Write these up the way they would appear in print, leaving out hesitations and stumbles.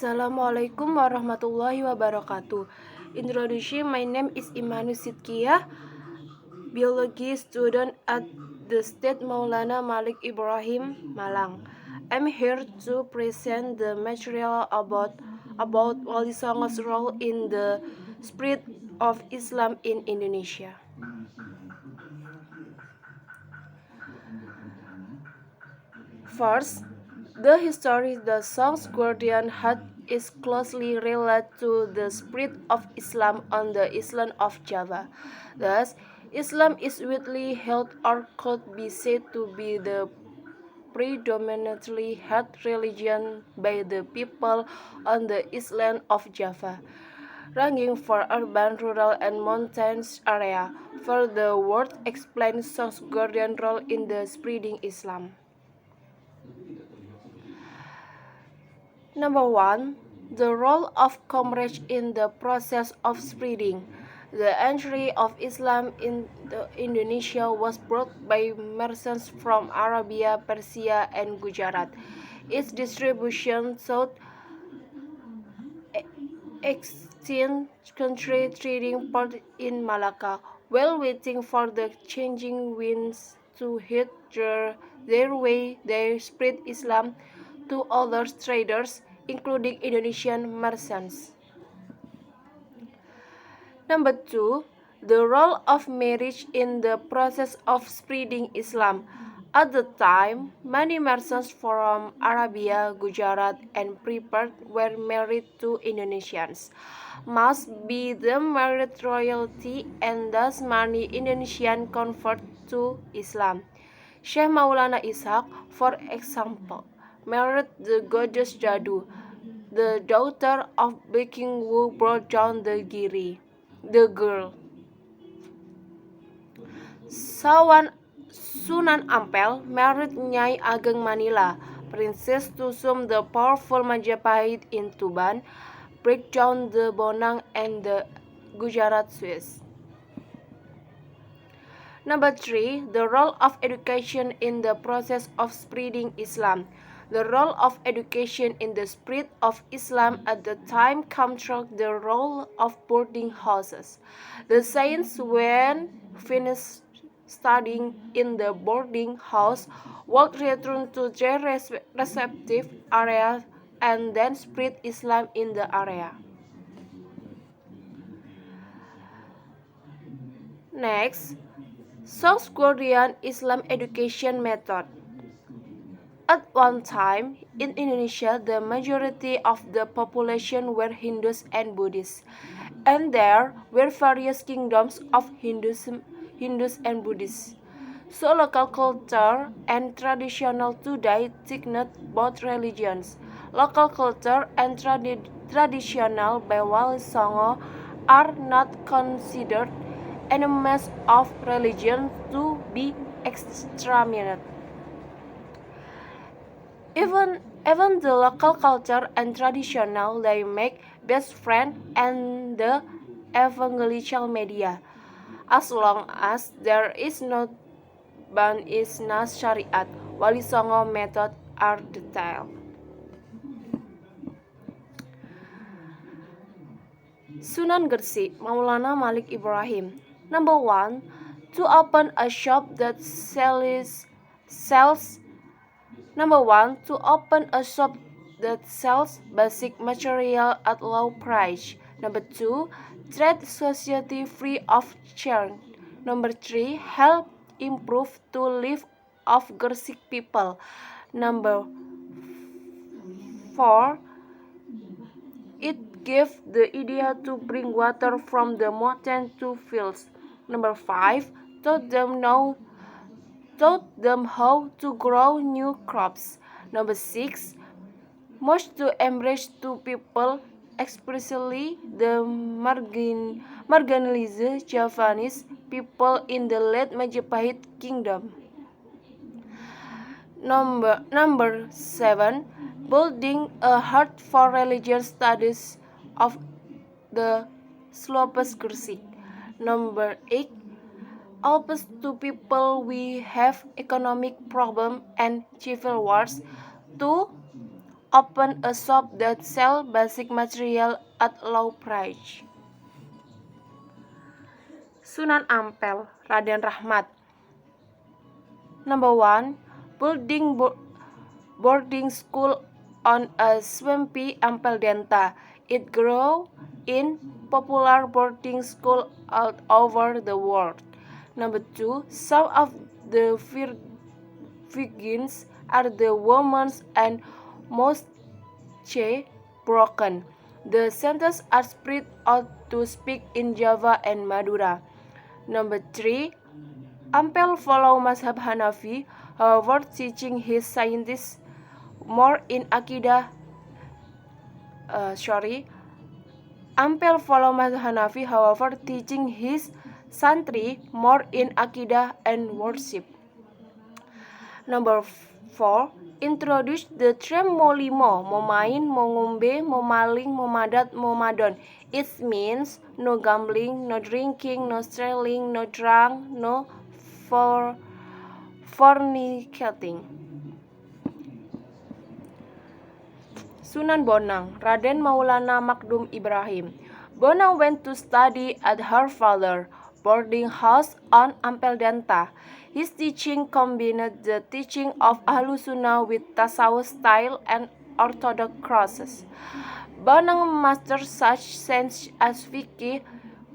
Assalamualaikum warahmatullahi wabarakatuh. Introduction, my name is Imanu Sidkiyah, biology student at the State Maulana Malik Ibrahim, Malang. I'm here to present the material about Wali Songo's role in the spread of Islam in Indonesia. First, the history the song's guardian had is closely related to the spread of Islam on the island of Java. Thus, Islam is widely held or could be said to be the predominantly held religion by the people on the island of Java, ranging from urban, rural, and mountainous area. For the word explains song's guardian role in the spreading Islam. Number 1. The role of commerce in the process of spreading. The entry of Islam in Indonesia was brought by merchants from Arabia, Persia, and Gujarat. Its distribution sought exchange country trading port in Malacca, while waiting for the changing winds to hit their way. They spread Islam to other traders, including Indonesian merchants. Number 2. The role of marriage in the process of spreading Islam. At the time, many merchants from Arabia, Gujarat, and Pripyat were married to Indonesians. Must be the married royalty, and thus many Indonesian convert to Islam. Syekh Maulana Ishaq, for example, married the goddess Dadu, the daughter of the king who brought down the girl. Sunan Ampel married Nyai Ageng Manila, Princess Tusum, the powerful Majapahit in Tuban, break down the Bonang and the Gujarat Swiss. Number 3. The role of education in the process of spreading Islam. The role of education in the spread of Islam at the time contrasted the role of boarding houses. The saints, when finished studying in the boarding house, would return to their respective areas and then spread Islam in the area. Next, South Korean Islam education method. At one time, in Indonesia, the majority of the population were Hindus and Buddhists, and there were various kingdoms of Hindus and Buddhists. So local culture and traditional today signify both religions. Local culture and traditional by Wali Songo are not considered enemies of religion to be exterminated. Even the local culture and traditional they make best friend and the evangelical media. As long as there is no ban is nas syariat, Wali Songo method are detailed. Sunan Gresik, Maulana Malik Ibrahim. Number 1. To open a shop that sells. Number 1. To open a shop that sells basic material at low price. Number 2. Trade society free of charge. Number 3. Help improve to life of Gresik people. Number 4. It gave the idea to bring water from the mountain to fields. Number 5. Taught them how to grow new crops. Number 6. Most to embrace to people, especially the marginalized Javanese people in the late Majapahit kingdom. Number 7. Building a heart for religious studies of the slopes Gresik. Number 8. Helps to people we have economic problem and civil wars to open a shop that sells basic material at low price. Sunan Ampel, Raden Rahmat. Number 1. Building boarding school on a swampy Ampel Delta. It grew in popular boarding school all over the world. Number 2. Some of the virgins are the women and most broken. The centers are spread out to speak in Java and Madura. Number 3. Ampel follow Mazhab Hanafi, however teaching his scientists more in Aqidah. Ampel follow Mazhab Hanafi, however teaching his santri more in Aqidah and worship. Number 4. Introduce the term molimo, momain, mongombe, momaling, momadat, momadon. It means no gambling, no drinking, no stealing, no drunk, no fornicating. Sunan Bonang, Raden Maulana Makdum Ibrahim. Bonang went to study at her father's boarding house on Ampel Delta. His teaching combined the teaching of Ahlus Sunnah with Tasawwuf style and orthodox crosses. Bonang mastered such sciences as fiqh,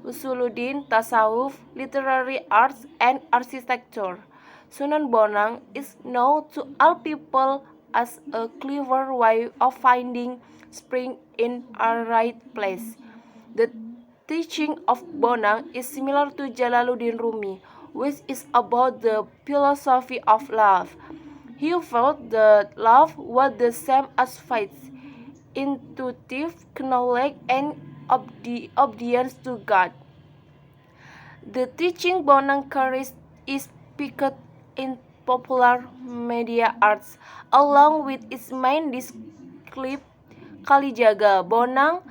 usuluddin, tasawwuf, literary arts, and architecture. Sunan Bonang is known to all people as a clever way of finding spring in a right place. The teaching of Bonang is similar to Jalaluddin Rumi, which is about the philosophy of love. He felt that love was the same as faith, intuitive knowledge, and obedience to God. The teaching Bonang carries is picked in popular media arts, along with its main disciple Kalijaga. Bonang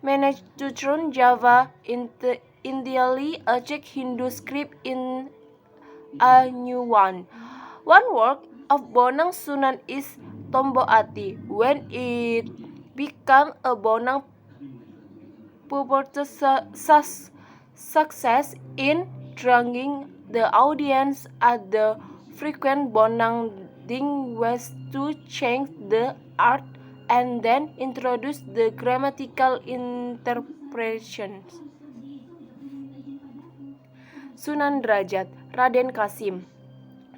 managed to turn Java into entirely a Czech Hindu script in a new one. One work of Bonang Sunan is Tombo Ati. When it became a Bonang purported success in drawing the audience at the frequent Bonang ding was to change the art and then introduce the grammatical interpretations. Sunan Derajat, Raden Kasim.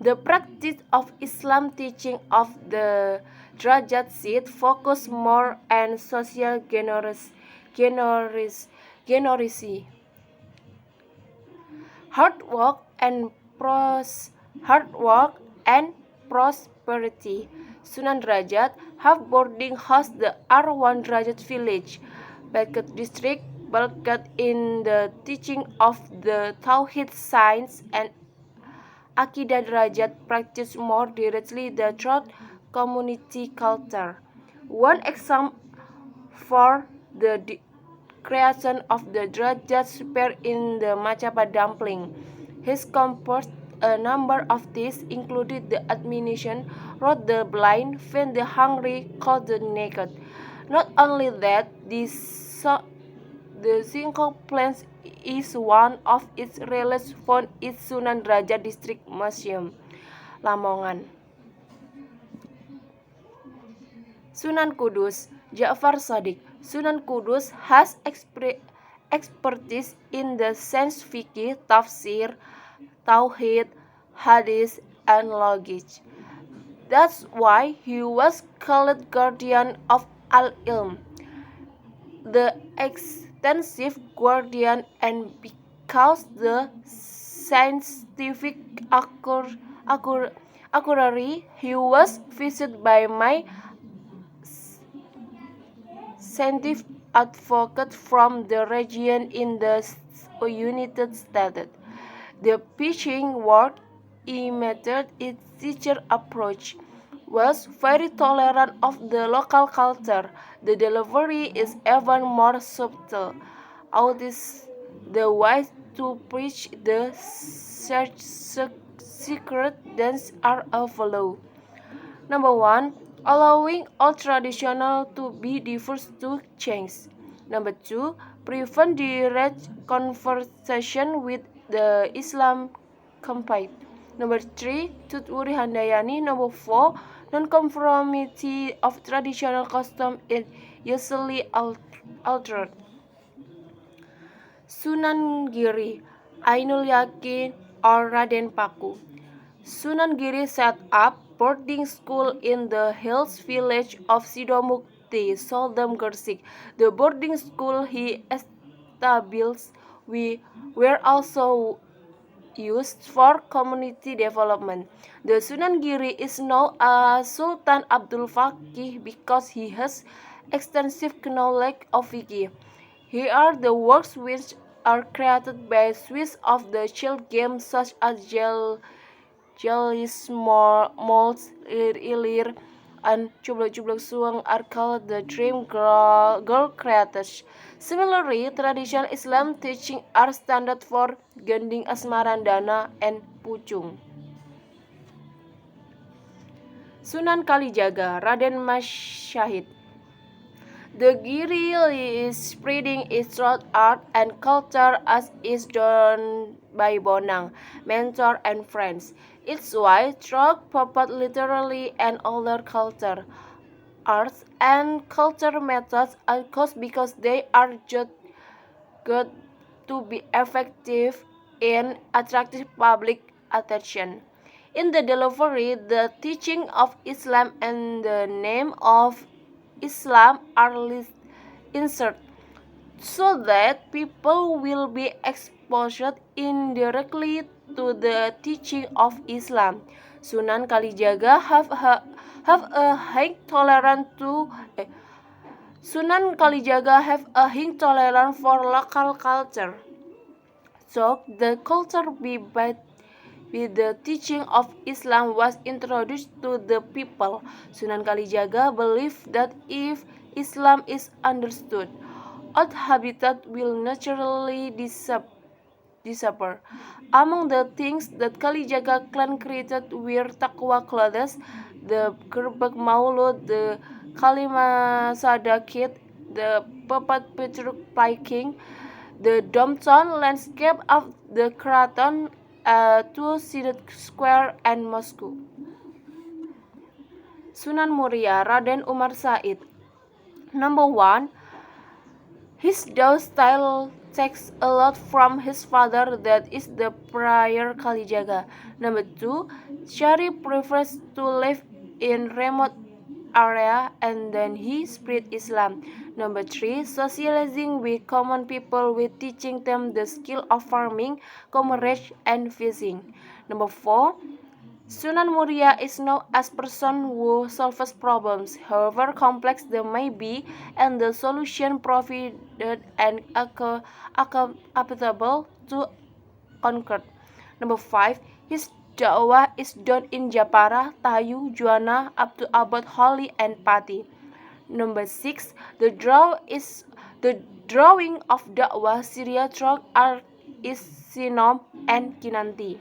The practice of Islam teaching of the Derajat seat focus more on social generosity, hard work and prosperity. Sunan Derajat have boarding house the R1 Derajat village, Balkat district, Balkat in the teaching of the Tauhid science and Aqidah. Derajat practice more directly the through community culture. One example for the creation of the Derajat super in the Macapa dumpling. His composed a number of these included the admonition, wrote the blind, feed the hungry, clothe the naked. Not only that, the single plant is one of its relics found in Sunan Derajat District Museum, Lamongan. Sunan Kudus, Ja'far Shadiq. Sunan Kudus has expertise in the science fiqh, tafsir, tauhid, hadith, and logic. That's why he was called guardian of al-ilm, the extensive guardian, and because the scientific accuracy he was visited by my scientific advocate from the region in the United States. The pitching work he method, its teacher approach, was very tolerant of the local culture. The delivery is even more subtle. Out is the way to preach the secret dance are a follow. Number 1. allowing all traditional to be diverse to change. Number 2, prevent direct conversation with the Islam campaign. Number 3, Tutwuri Handayani. Number 4, non-conformity of traditional custom is usually altered. Sunan Giri, Ainul Yakin, or Raden Paku. Sunan Giri set up boarding school in the hills village of Sidomukti, Soldam Gersik. The boarding school he established were also used for community development. The Sunan Giri is known as Sultan Abdul Faqih because he has extensive knowledge of fiqh. Here are the works which are created by Swiss of the child games such as Jellies, Molds, Ilir, and Cublak Suang are called the Dream Girl creators. Similarly, traditional Islam teaching are standard for Gending Asmarandana and Pucung. Sunan Kalijaga, Raden Mas Syahid. The Giri is spreading its road art and culture as is done by Bonang, mentor and friends. It's why Trog puppet literally and older culture, arts and culture methods are cost because they are just good to be effective in attracting public attention. In the delivery, the teaching of Islam and the name of Islam are inserted so that people will be exposed indirectly to the teaching of Islam. Sunan Kalijaga have a high tolerance to Sunan Kalijaga have a high tolerance for local culture. So the culture with the teaching of Islam was introduced to the people. Sunan Kalijaga believed that if Islam is understood, old habitat will naturally disappear. Among the things that Kalijaga clan created were Taqwa clothes, the Gerbek Maulud, the Kalima Sadakit, the Puppet Petruk Piking, the downtown landscape of the Kraton, two-sided square, and Moscow. Sunan Muria, Raden Umar Said. Number 1, his Dao style takes a lot from his father, that is the prior Kalijaga. Number 2, Sharif prefers to live in remote area and then he spread Islam. Number 3, socializing with common people with teaching them the skill of farming, commerce, and fishing. Number 4, Sunan Muria is known as person who solves problems, however complex they may be, and the solution provided and acceptable to conquer. Number 5, his dakwah is done in Japara, Tayu, Juana, up to Abad, Holi, and Pati. Number 6, the drawing of dakwah Syria Trog art is Sinom and Kinanti.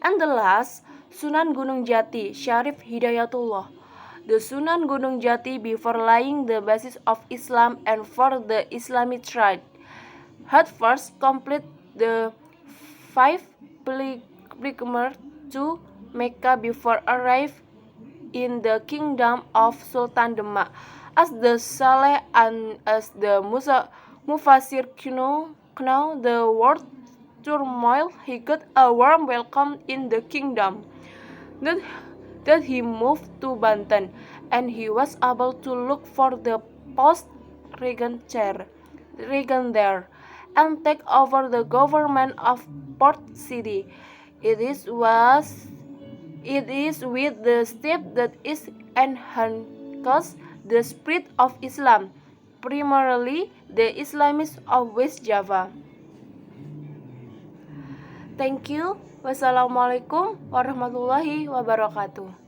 And the last, Sunan Gunung Jati, Syarif Hidayatullah. The Sunan Gunung Jati, before laying the basis of Islam and for the Islamic trade, had first completed the 5 pilgrimages to Mecca before arriving in the kingdom of Sultan Demak. As the Saleh and as the Mufasir know the word turmoil, he got a warm welcome in the kingdom. That he moved to Banten, and he was able to look for the post-regent there, and take over the government of Port City. It is with the step that is enhanced the spirit of Islam, primarily the Islamists of West Java. Thank you. Wassalamualaikum warahmatullahi wabarakatuh.